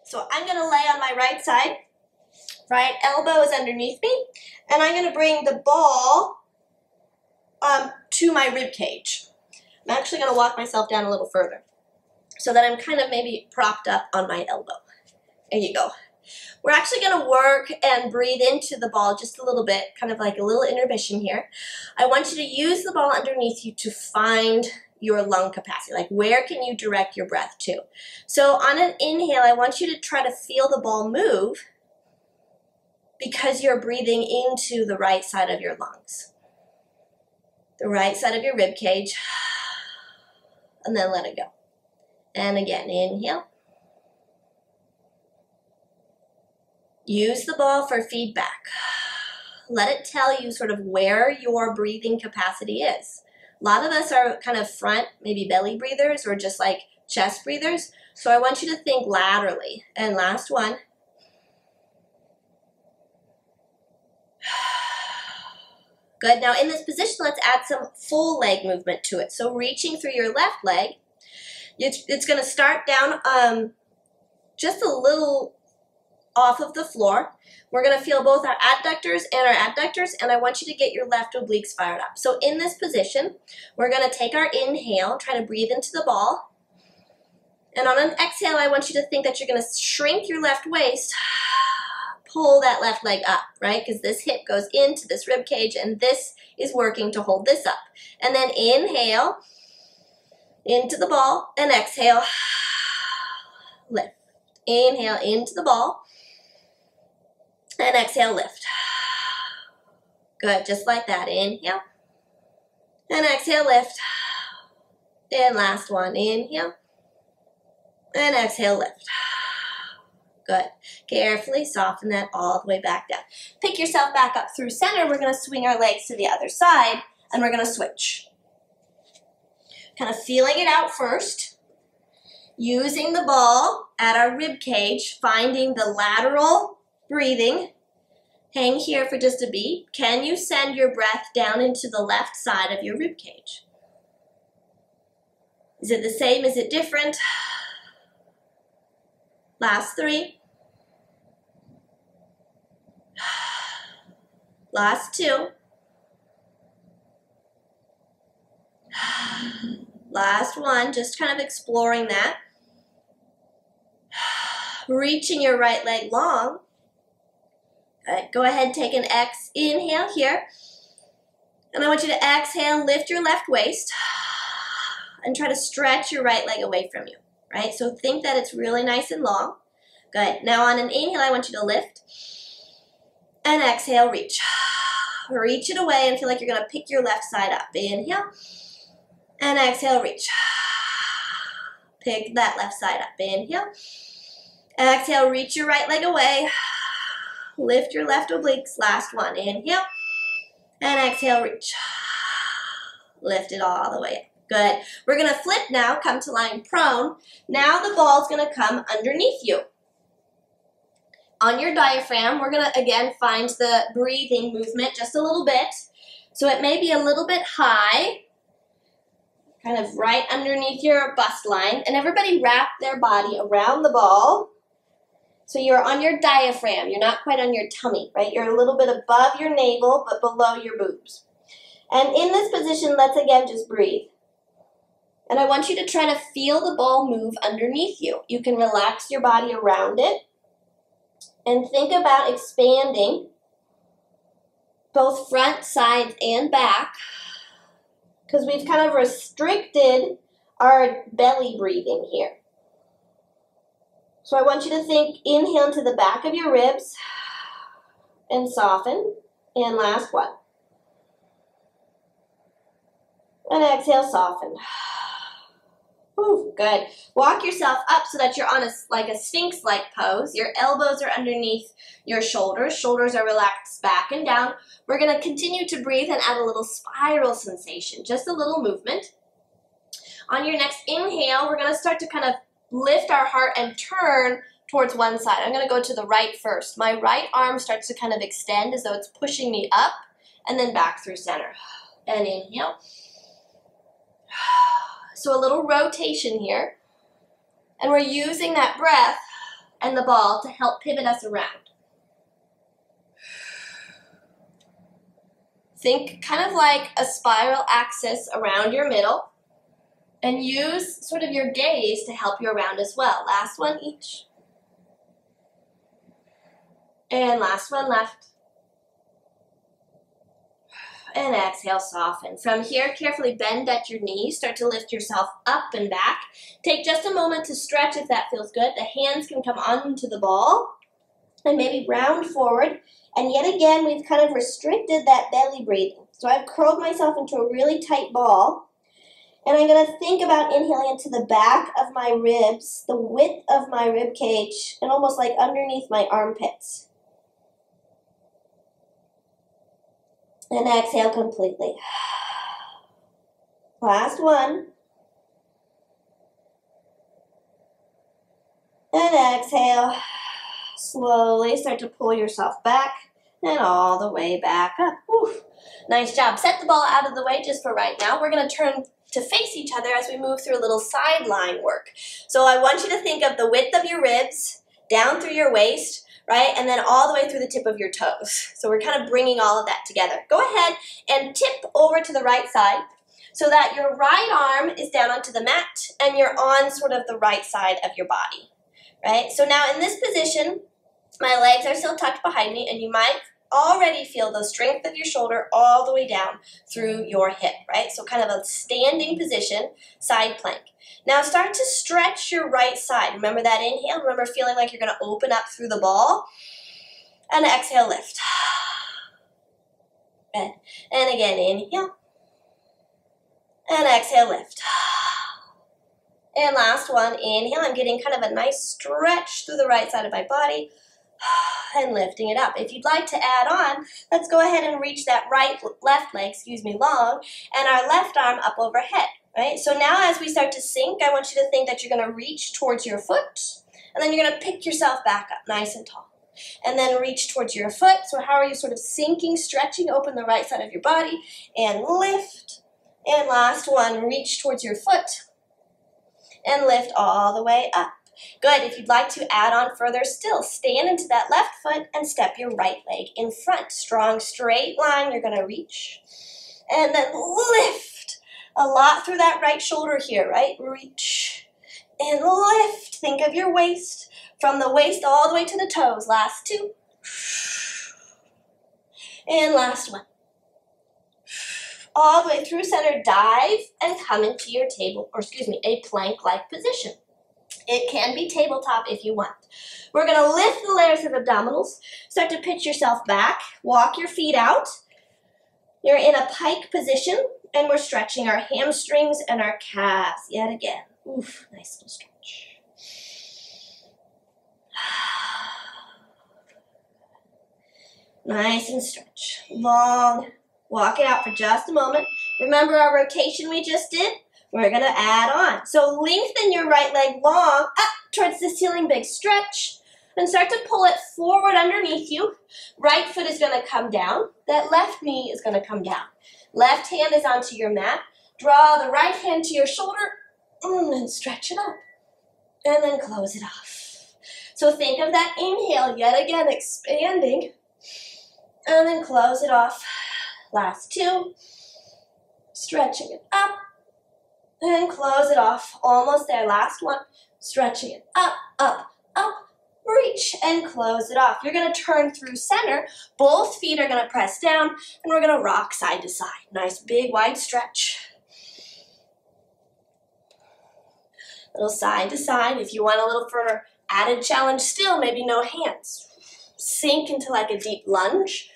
So I'm going to lay on my right side. Right elbow is underneath me. And I'm going to bring the ball to my rib cage. I'm actually going to walk myself down a little further so that I'm kind of maybe propped up on my elbow. There you go. We're actually going to work and breathe into the ball just a little bit, kind of like a little intermission here. I want you to use the ball underneath you to find your lung capacity, like where can you direct your breath to. So on an inhale, I want you to try to feel the ball move because you're breathing into the right side of your lungs, the right side of your rib cage, and then let it go. And again, inhale. Use the ball for feedback. Let it tell you sort of where your breathing capacity is. A lot of us are kind of front, maybe belly breathers or just like chest breathers. So I want you to think laterally. And last one. Good. Now in this position, let's add some full leg movement to it. So reaching through your left leg, it's going to start down just a little off of the floor. We're going to feel both our adductors and our adductors, and I want you to get your left obliques fired up. So in this position, we're going to take our inhale, try to breathe into the ball, and on an exhale, I want you to think that you're going to shrink your left waist, pull that left leg up, right? Because this hip goes into this rib cage, and this is working to hold this up. And then inhale into the ball, and exhale, lift. Inhale into the ball, and exhale, lift. Good, just like that. Inhale, and exhale, lift. And last one, inhale, and exhale, lift. Good. Carefully soften that all the way back down. Pick yourself back up through center. We're going to swing our legs to the other side, and we're going to switch. Kind of feeling it out first. Using the ball at our rib cage, finding the lateral breathing. Hang here for just a beat. Can you send your breath down into the left side of your rib cage? Is it the same? Is it different? Last three. Last two. Last one, just kind of exploring that. Reaching your right leg long. Good. Go ahead, take an inhale here. And I want you to exhale, lift your left waist, and try to stretch your right leg away from you, right? So think that it's really nice and long. Good. Now on an inhale, I want you to lift. And exhale, reach. Reach it away and feel like you're going to pick your left side up. Inhale. And exhale, reach. Pick that left side up. Inhale. Exhale, reach your right leg away. Lift your left obliques. Last one. Inhale. And exhale, reach. Lift it all the way up. Good. We're going to flip now, come to lying prone. Now the ball's going to come underneath you. On your diaphragm, we're going to, again, find the breathing movement just a little bit. So it may be a little bit high, kind of right underneath your bust line. And everybody wrap their body around the ball. So you're on your diaphragm. You're not quite on your tummy, right? You're a little bit above your navel, but below your boobs. And in this position, let's again just breathe. And I want you to try to feel the ball move underneath you. You can relax your body around it and think about expanding both front, sides, and back, because we've kind of restricted our belly breathing here. So I want you to think, inhale into the back of your ribs and soften. And last one. And exhale, soften. Ooh, good. Walk yourself up so that you're on like a sphinx-like pose. Your elbows are underneath your shoulders. Shoulders are relaxed back and down. We're going to continue to breathe and add a little spiral sensation, just a little movement. On your next inhale, we're going to start to kind of lift our heart and turn towards one side. I'm going to go to the right first. My right arm starts to kind of extend as though it's pushing me up and then back through center. And inhale. So a little rotation here. And we're using that breath and the ball to help pivot us around. Think kind of like a spiral axis around your middle, and use sort of your gaze to help you around as well. Last one each. And last one left. And exhale, soften. From here, carefully bend at your knees. Start to lift yourself up and back. Take just a moment to stretch if that feels good. The hands can come onto the ball and maybe round forward. And yet again, we've kind of restricted that belly breathing. So I've curled myself into a really tight ball. And I'm going to think about inhaling into the back of my ribs, the width of my rib cage, and almost like underneath my armpits. And exhale completely. Last one. And exhale. Slowly start to pull yourself back and all the way back up. Whew. Nice job. Set the ball out of the way just for right now. We're going to turn to face each other as we move through a little sideline work. So I want you to think of the width of your ribs down through your waist, right? And then all the way through the tip of your toes. So we're kind of bringing all of that together. Go ahead and tip over to the right side so that your right arm is down onto the mat and you're on sort of the right side of your body, right? So now in this position, my legs are still tucked behind me, and you might already feel the strength of your shoulder all the way down through your hip, right? So kind of a standing position, side plank. Now start to stretch your right side. Remember that inhale? Remember feeling like you're going to open up through the ball? And exhale, lift. Good. And again, inhale. And exhale, lift. And last one, inhale. I'm getting kind of a nice stretch through the right side of my body. And lifting it up. If you'd like to add on, let's go ahead and reach that left leg, long, and our left arm up overhead, right? So now as we start to sink, I want you to think that you're going to reach towards your foot, and then you're going to pick yourself back up nice and tall. And then reach towards your foot. So how are you sort of sinking, stretching, open the right side of your body, and lift. And last one, reach towards your foot, and lift all the way up. Good. If you'd like to add on further still, stand into that left foot and step your right leg in front. Strong straight line. You're going to reach. And then lift. A lot through that right shoulder here, right? Reach. And lift. Think of your waist. From the waist all the way to the toes. Last two. And last one. All the way through center. Dive and come into your a plank-like position. It can be tabletop if you want. We're going to lift the layers of abdominals. Start to pitch yourself back. Walk your feet out. You're in a pike position, and we're stretching our hamstrings and our calves yet again. Oof, nice little stretch. Nice and stretch. Long. Walk it out for just a moment. Remember our rotation we just did? We're going to add on. So lengthen your right leg long up towards the ceiling, big stretch. And start to pull it forward underneath you. Right foot is going to come down. That left knee is going to come down. Left hand is onto your mat. Draw the right hand to your shoulder and then stretch it up. And then close it off. So think of that inhale yet again, expanding. And then close it off. Last two. Stretching it up. And close it off. Almost there. Last one. Stretching it up, up, up. Reach and close it off. You're going to turn through center. Both feet are going to press down, and we're going to rock side to side. Nice big wide stretch. Little side to side. If you want a little further added challenge still, maybe no hands. Sink into like a deep lunge,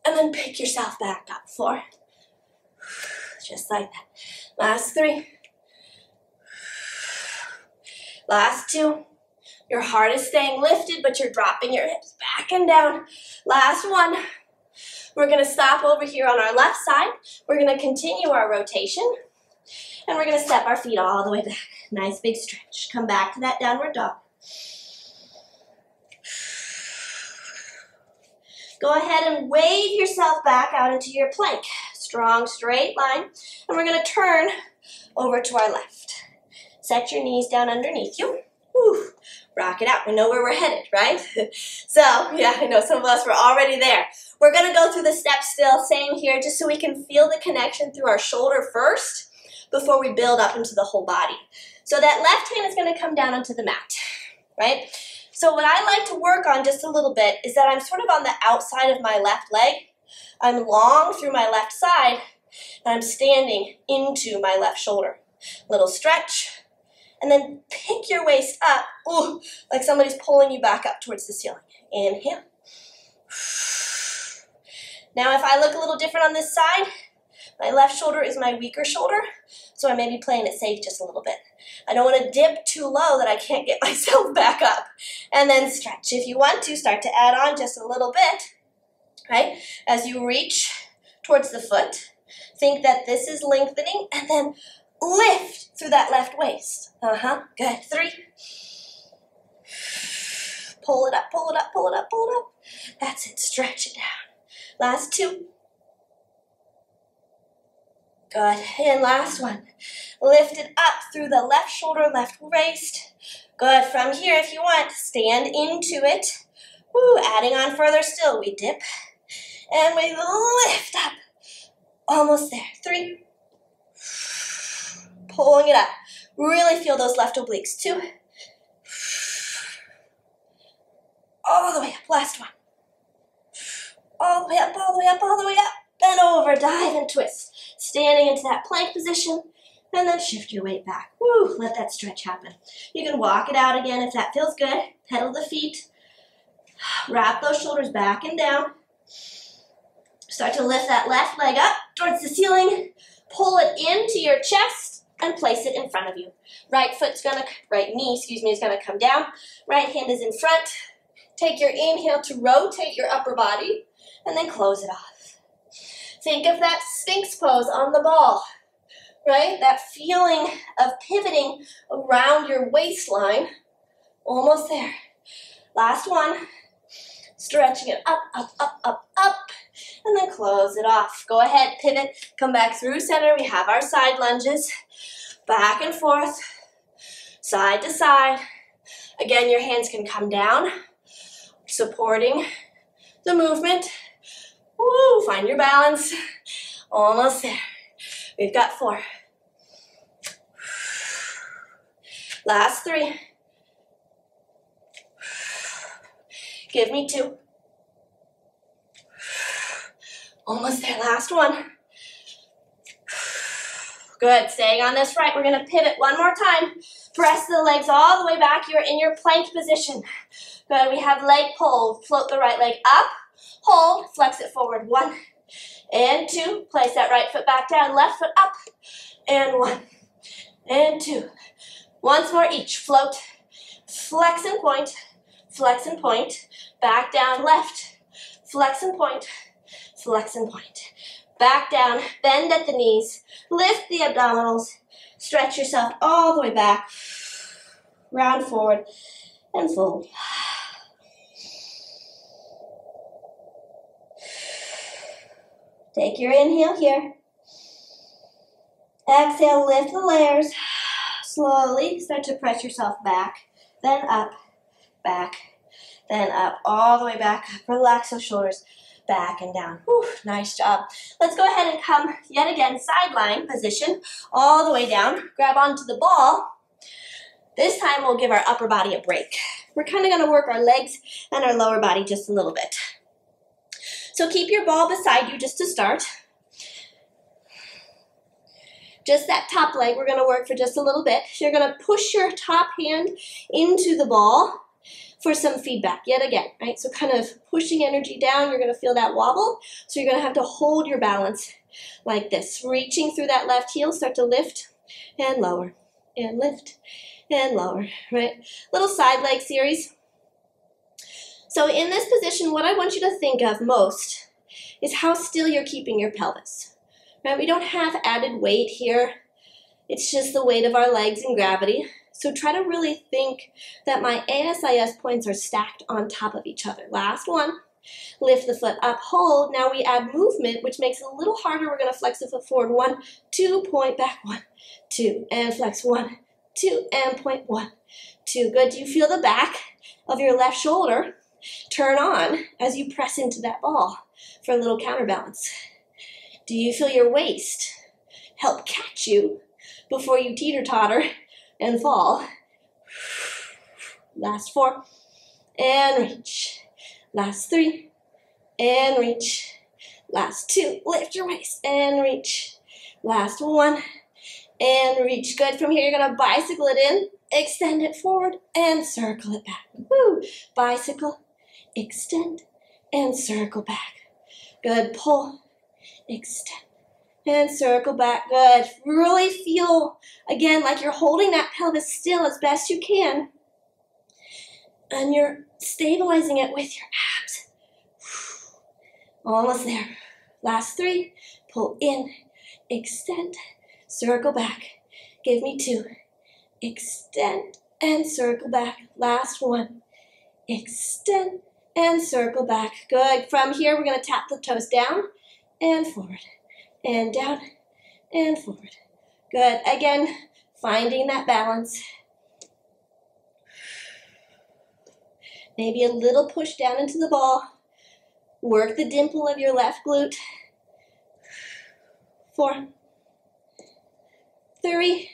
and then pick yourself back up. 4. Just like that. Last 3. Last 2. Your heart is staying lifted, but you're dropping your hips back and down. Last 1. We're going to stop over here on our left side. We're going to continue our rotation, and we're going to step our feet all the way back. Nice big stretch. Come back to that downward dog. Go ahead and wave yourself back out into your plank. Strong straight line. And we're going to turn over to our left. Set your knees down underneath you. Whew. rock it out. We know where we're headed, right? So, yeah, I know some of us were already there. We're going to go through the steps still, same here, just so we can feel the connection through our shoulder first before we build up into the whole body. So that left hand is going to come down onto the mat, right? So what I like to work on just a little bit is that I'm sort of on the outside of my left leg. I'm long through my left side, and I'm standing into my left shoulder. Little stretch, and then pick your waist up, ooh, like somebody's pulling you back up towards the ceiling. Inhale. Now if I look a little different on this side, my left shoulder is my weaker shoulder, so I may be playing it safe just a little bit. I don't want to dip too low that I can't get myself back up. And then stretch. If you want to, start to add on just a little bit, right? As you reach towards the foot, think that this is lengthening, and then lift through that left waist. Good. 3. Pull it up, pull it up, pull it up, pull it up. That's it. Stretch it down. Last 2. Good. And last one. Lift it up through the left shoulder, left waist. Good. From here, if you want, stand into it. Woo, adding on further still. We dip and we lift up. Almost there. 3. Pulling it up. Really feel those left obliques. 2. All the way up. Last one. All the way up, all the way up, all the way up. Bend over, dive and twist. Standing into that plank position, and then shift your weight back. Woo, let that stretch happen. You can walk it out again if that feels good. Pedal the feet. Wrap those shoulders back and down. Start to lift that left leg up towards the ceiling. Pull it into your chest and place it in front of you. Right knee is gonna come down. Right hand is in front. Take your inhale to rotate your upper body, and then close it off. Think of that Sphinx pose on the ball, right? That feeling of pivoting around your waistline. Almost there. Last one. Stretching it up, up, up, up, up, and then close it off. Go ahead, pivot, come back through center. We have our side lunges. Back and forth, side to side. Again, your hands can come down, supporting the movement. Woo, find your balance. Almost there. We've got 4. Last 3. Give me 2. Almost there. Last 1. Good. Staying on this right. We're going to pivot one more time. Press the legs all the way back. You're in your plank position. Good. We have leg pull. Float the right leg up. Hold, flex it forward. 1 and 2. Place that right foot back down, left foot up. And 1 and 2. Once more each. Float, flex and point, back down, left, flex and point, back down, bend at the knees, lift the abdominals, stretch yourself all the way back, round forward, and fold. Take your inhale here. Exhale, lift the layers. Slowly start to press yourself back, then up, then up, all the way back up. Relax those shoulders, back and down. Whew, nice job. Let's go ahead and come yet again, sideline position, all the way down. Grab onto the ball. This time we'll give our upper body a break. We're kind of going to work our legs and our lower body just a little bit. So keep your ball beside you just to start. Just that top leg we're going to work for just a little bit. You're going to push your top hand into the ball for some feedback yet again, right? So kind of pushing energy down, you're going to feel that wobble. So you're going to have to hold your balance like this. Reaching through that left heel, start to lift and lower and lift and lower, right? Little side leg series. So in this position, what I want you to think of most is how still you're keeping your pelvis. Right? We don't have added weight here. It's just the weight of our legs and gravity. So try to really think that my ASIS points are stacked on top of each other. Last one. Lift the foot up, hold. Now we add movement, which makes it a little harder. We're going to flex the foot forward. 1, 2, point back. 1, 2, and flex. 1, 2, and point 1, 2. Good. Do you feel the back of your left shoulder turn on as you press into that ball for a little counterbalance? Do you feel your waist help catch you before you teeter-totter and fall? Last 4, and reach. Last 3, and reach. Last 2, lift your waist, and reach. Last 1, and reach. Good. From here, you're going to bicycle it in, extend it forward, and circle it back. Woo! Bicycle, extend, and circle back. Good. Pull, extend, and circle back. Good. Really feel, again, like you're holding that pelvis still as best you can, and you're stabilizing it with your abs. Almost there. Last 3, pull in, extend, circle back. Give me 2, extend, and circle back. Last 1, extend, and circle back. Good. From here, we're going to tap the toes down and forward, and down and forward. Good. Again, finding that balance. Maybe a little push down into the ball. Work the dimple of your left glute. 4, 3,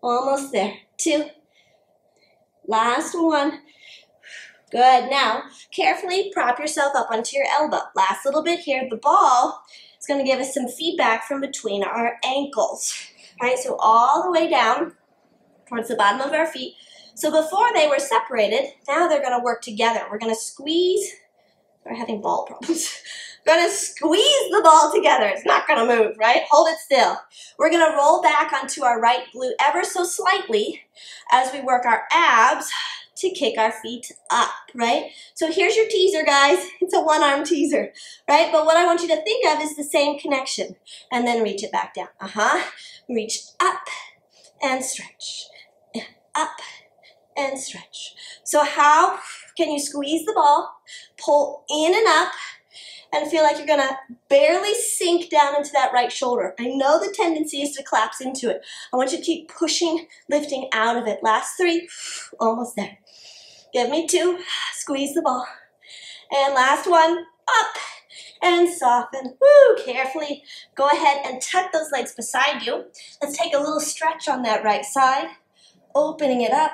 almost there. 2, last 1. Good. Now, carefully prop yourself up onto your elbow. Last little bit here. The ball is going to give us some feedback from between our ankles. All right, so all the way down towards the bottom of our feet. So before they were separated, now they're going to work together. We're going to squeeze. We're having ball problems. We're going to squeeze the ball together. It's not going to move, right? Hold it still. We're going to roll back onto our right glute ever so slightly as we work our abs to kick our feet up, right? So here's your teaser, guys. It's a one-arm teaser, right? But what I want you to think of is the same connection. And then reach it back down. Reach up and stretch. Up and stretch. So how can you squeeze the ball, pull in and up, and feel like you're going to barely sink down into that right shoulder? I know the tendency is to collapse into it. I want you to keep pushing, lifting out of it. Last 3, almost there. Give me 2, squeeze the ball. And last 1, up and soften. Woo, carefully go ahead and tuck those legs beside you. Let's take a little stretch on that right side, opening it up.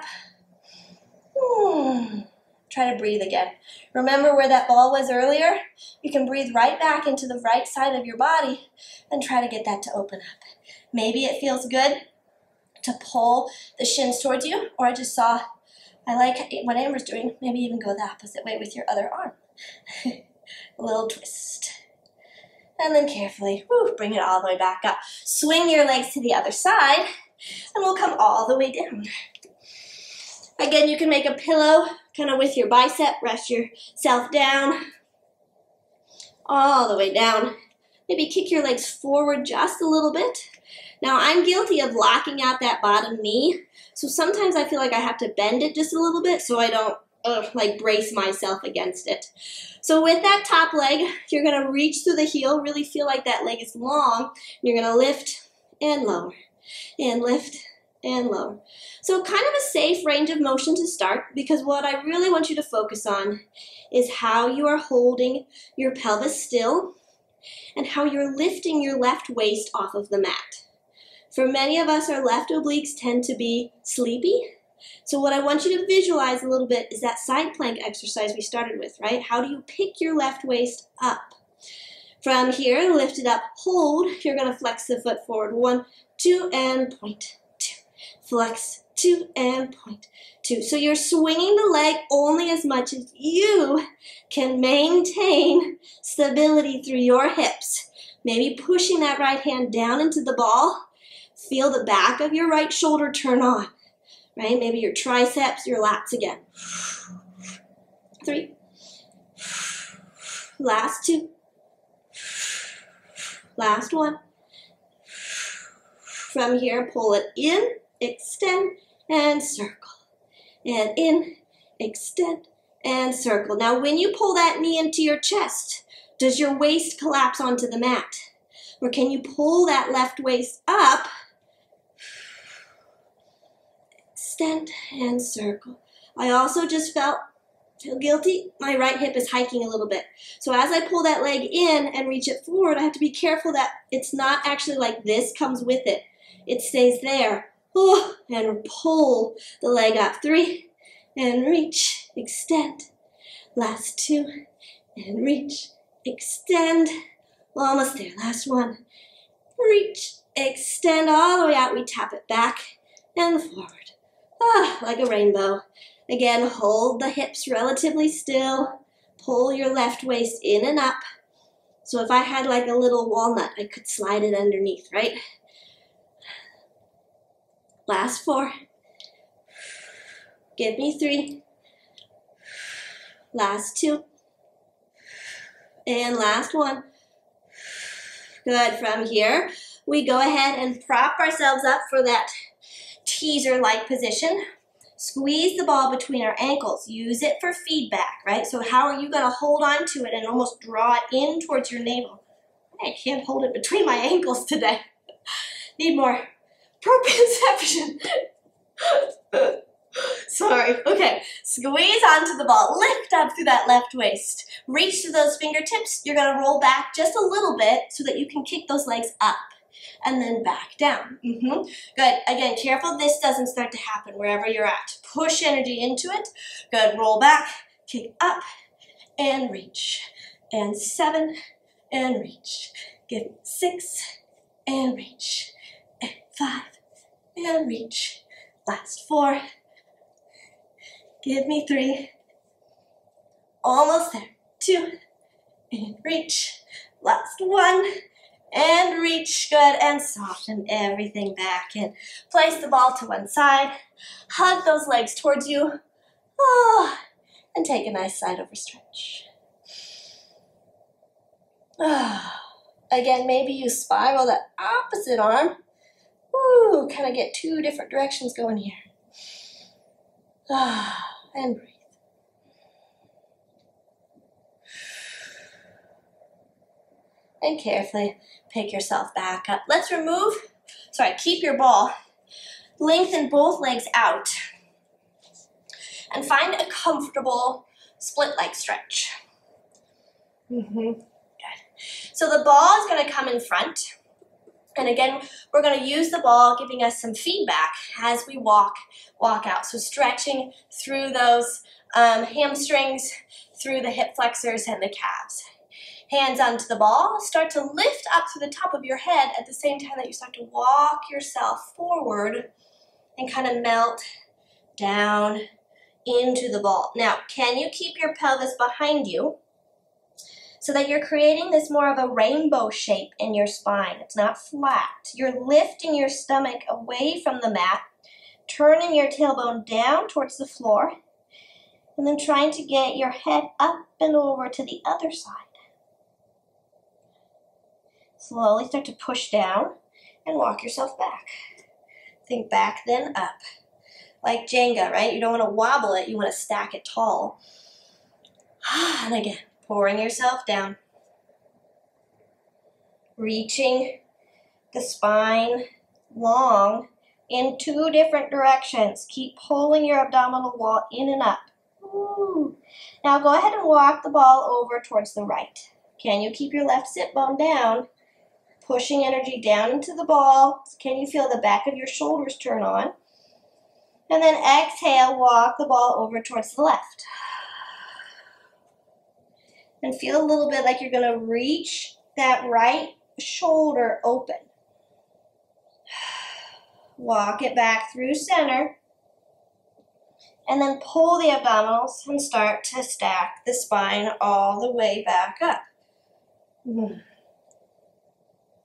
Try to breathe again. Remember where that ball was earlier? You can breathe right back into the right side of your body and try to get that to open up. Maybe it feels good to pull the shins towards you, or I like what Amber's doing, maybe even go the opposite way with your other arm. A little twist. And then carefully, bring it all the way back up. Swing your legs to the other side, and we'll come all the way down. Again, you can make a pillow kind of with your bicep. Rest yourself down, all the way down. Maybe kick your legs forward just a little bit. Now, I'm guilty of locking out that bottom knee, so sometimes I feel like I have to bend it just a little bit so I don't like brace myself against it. So with that top leg, you're going to reach through the heel, really feel like that leg is long. You're going to lift and lower, and lift and lower. So kind of a safe range of motion to start, because what I really want you to focus on is how you are holding your pelvis still and how you're lifting your left waist off of the mat. For many of us, our left obliques tend to be sleepy. So what I want you to visualize a little bit is that side plank exercise we started with, right? How do you pick your left waist up? From here, lift it up, hold. You're going to flex the foot forward. 1, 2, and point. 2. Flex, 2, and point. 2. So you're swinging the leg only as much as you can maintain stability through your hips. Maybe pushing that right hand down into the ball. Feel the back of your right shoulder turn on, right? Maybe your triceps, your lats again. 3. Last 2. Last 1. From here, pull it in, extend, and circle. And in, extend, and circle. Now, when you pull that knee into your chest, does your waist collapse onto the mat? Or can you pull that left waist up extend, and circle. I also just feel guilty, my right hip is hiking a little bit. So as I pull that leg in and reach it forward, I have to be careful that it's not actually like this comes with it. It stays there. Oh, and pull the leg up. 3, and reach, extend. Last 2, and reach, extend. Almost there, last 1. Reach, extend all the way out. We tap it back and forward. Ah, like a rainbow. Again, hold the hips relatively still. Pull your left waist in and up. So if I had like a little walnut, I could slide it underneath, right? Last 4. Give me 3. Last 2. And last 1. Good. From here, we go ahead and prop ourselves up for that teaser-like position. Squeeze the ball between our ankles. Use it for feedback, right? So how are you going to hold on to it and almost draw it in towards your navel? I can't hold it between my ankles today. Need more proprioception. Sorry. Okay. Squeeze onto the ball. Lift up through that left waist. Reach to those fingertips. You're going to roll back just a little bit so that you can kick those legs up. And then back down. Good. Again, careful this doesn't start to happen wherever you're at. Push energy into it. Good. Roll back, kick up, and reach. And 7, and reach. Give 6, and reach. And 5, and reach. Last 4. Give me 3. Almost there. 2, and reach. Last 1. And reach, good, and soften everything back in. Place the ball to one side, hug those legs towards you, and take a nice side over stretch. Again, maybe you spiral the opposite arm. Woo, kind of get 2 different directions going here. And breathe. And carefully pick yourself back up. Let's keep your ball. Lengthen both legs out. And find a comfortable split leg stretch. Good. So the ball is going to come in front. And again, we're going to use the ball giving us some feedback as we walk out. So stretching through those hamstrings, through the hip flexors and the calves. Hands onto the ball, start to lift up to the top of your head at the same time that you start to walk yourself forward and kind of melt down into the ball. Now, can you keep your pelvis behind you so that you're creating this more of a rainbow shape in your spine? It's not flat. You're lifting your stomach away from the mat, turning your tailbone down towards the floor, and then trying to get your head up and over to the other side. Slowly start to push down and walk yourself back. Think back, then up. Like Jenga, right? You don't want to wobble it, you want to stack it tall. And again, pouring yourself down. Reaching the spine long in 2 different directions. Keep pulling your abdominal wall in and up. Ooh. Now go ahead and walk the ball over towards the right. Can you keep your left sit bone down? Pushing energy down into the ball. Can you feel the back of your shoulders turn on? And then exhale, walk the ball over towards the left. And feel a little bit like you're going to reach that right shoulder open. Walk it back through center. And then pull the abdominals and start to stack the spine all the way back up.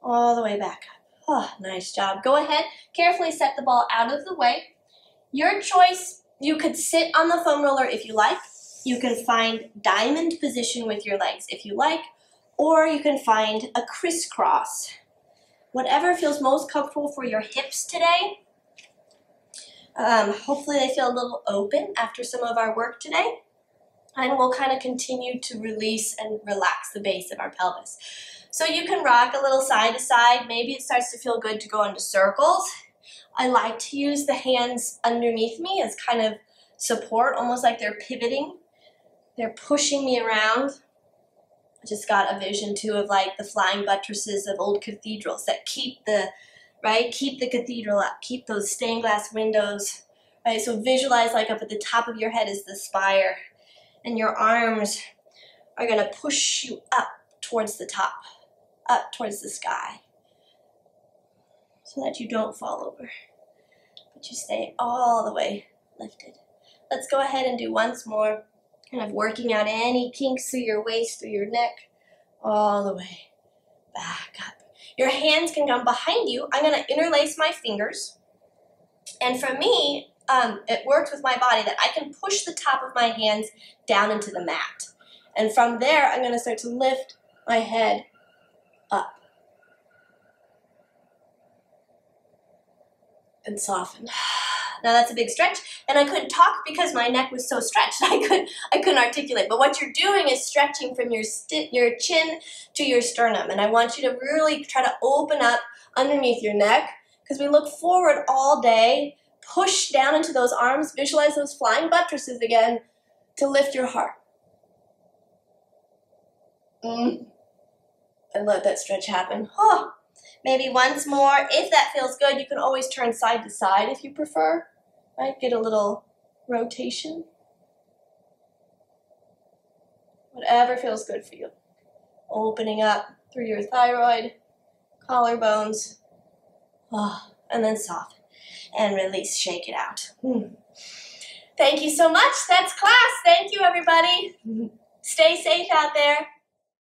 All the way back up. Oh, nice job. Go ahead, carefully set the ball out of the way. Your choice, you could sit on the foam roller if you like. You can find diamond position with your legs if you like, or you can find a crisscross. Whatever feels most comfortable for your hips today. Hopefully they feel a little open after some of our work today. And we'll kind of continue to release and relax the base of our pelvis. So you can rock a little side to side. Maybe it starts to feel good to go into circles. I like to use the hands underneath me as kind of support, almost like they're pivoting. They're pushing me around. I just got a vision too of like the flying buttresses of old cathedrals that keep the cathedral up, keep those stained glass windows, right? So visualize like up at the top of your head is the spire, and your arms are gonna push you up towards the top, up towards the sky, so that you don't fall over, but you stay all the way lifted. Let's go ahead and do once more, kind of working out any kinks through your waist, through your neck, all the way back up. Your hands can come behind you. I'm gonna interlace my fingers, and for me, it works with my body that I can push the top of my hands down into the mat. And from there, I'm gonna start to lift my head up and soften. Now that's a big stretch, and I couldn't talk because my neck was so stretched. I couldn't articulate. But what you're doing is stretching from your chin to your sternum, and I want you to really try to open up underneath your neck, because we look forward all day. Push down into those arms. Visualize those flying buttresses again to lift your heart. And let that stretch happen. Oh. Maybe once more. If that feels good, you can always turn side to side if you prefer, right? Get a little rotation. Whatever feels good for you. Opening up through your thyroid, collarbones, and then soften and release, shake it out. Thank you so much. That's class. Thank you, everybody. Stay safe out there.